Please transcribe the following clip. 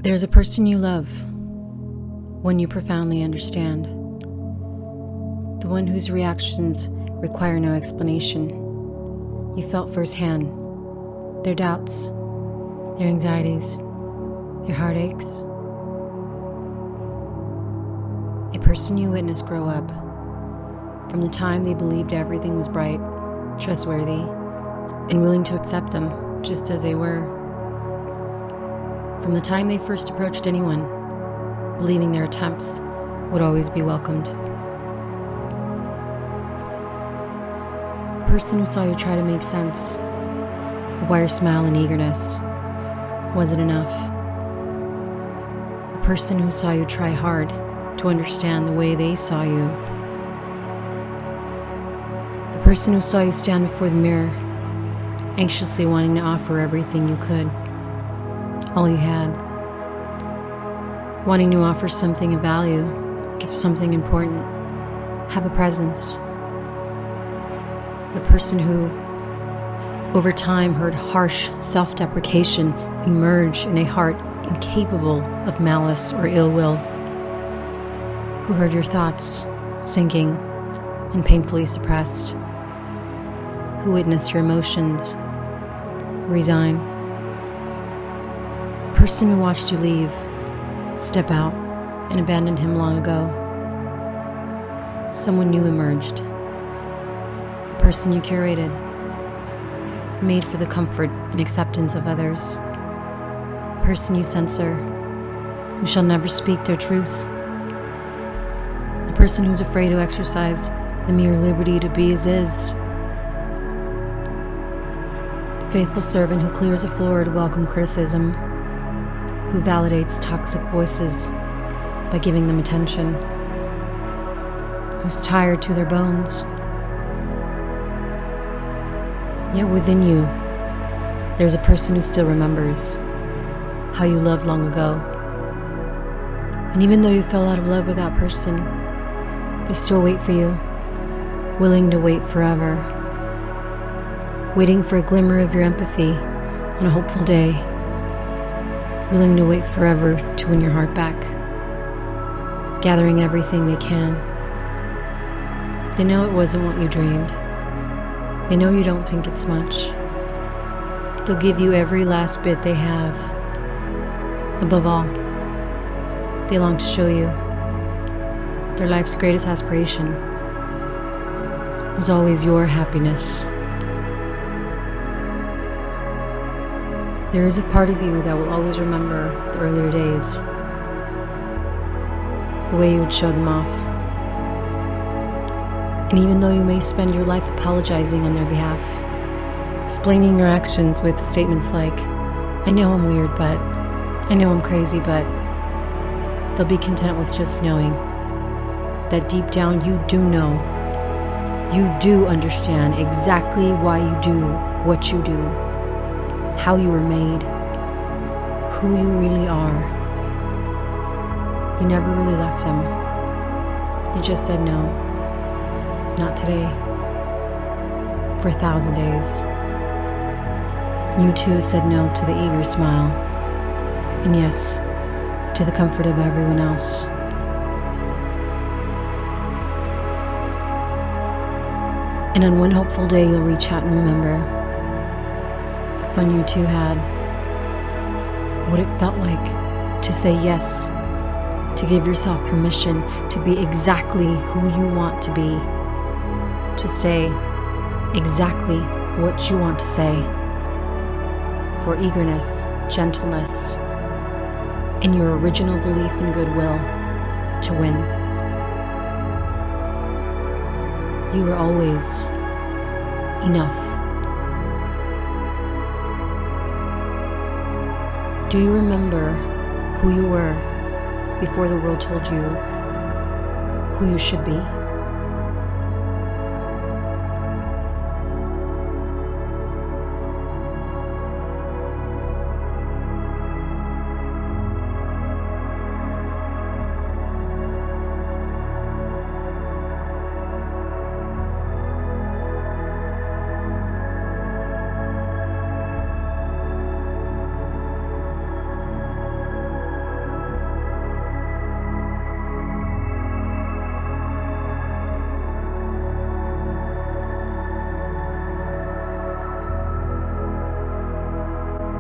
There's a person you love, one you profoundly understand, the one whose reactions require no explanation. You felt firsthand their doubts, their anxieties, their heartaches. A person you witnessed grow up, from the time they believed everything was bright, trustworthy, and willing to accept them just as they were. From the time they first approached anyone, believing their attempts would always be welcomed. A person who saw you try to make sense of why your smile and eagerness wasn't enough. A person who saw you try hard to understand the way they saw you. The person who saw you stand before the mirror, anxiously wanting to offer everything you could, all you had, wanting to offer something of value, give something important, have a presence. The person who, over time, heard harsh self-deprecation emerge in a heart incapable of malice or ill will, who heard your thoughts sinking and painfully suppressed, who witnessed your emotions resign. The person who watched you leave, step out, and abandon him long ago. Someone new emerged. The person you curated, made for the comfort and acceptance of others. The person you censor, who shall never speak their truth. The person who's afraid to exercise the mere liberty to be as is. The faithful servant who clears a floor to welcome criticism, who validates toxic voices by giving them attention, who's tired to their bones. Yet within you, there's a person who still remembers how you loved long ago. And even though you fell out of love with that person, they still wait for you, willing to wait forever, waiting for a glimmer of your empathy on a hopeful day, willing to wait forever to win your heart back, gathering everything they can. They know it wasn't what you dreamed. They know you don't think it's much. But they'll give you every last bit they have. Above all, they long to show you their life's greatest aspiration was always your happiness. There is a part of you that will always remember the earlier days, the way you would show them off. And even though you may spend your life apologizing on their behalf, explaining your actions with statements like, I know I'm weird, but I know I'm crazy, but they'll be content with just knowing that deep down you do know, you do understand exactly why you do what you do, how you were made, who you really are. You never really left them. You just said no, not today, for 1,000 days. You too said no to the eager smile, and yes, to the comfort of everyone else. And on one hopeful day you'll reach out and remember the fun you two had, what it felt like to say yes, to give yourself permission to be exactly who you want to be, to say exactly what you want to say, for eagerness, gentleness, and your original belief in goodwill to win. You were always enough. Do you remember who you were before the world told you who you should be?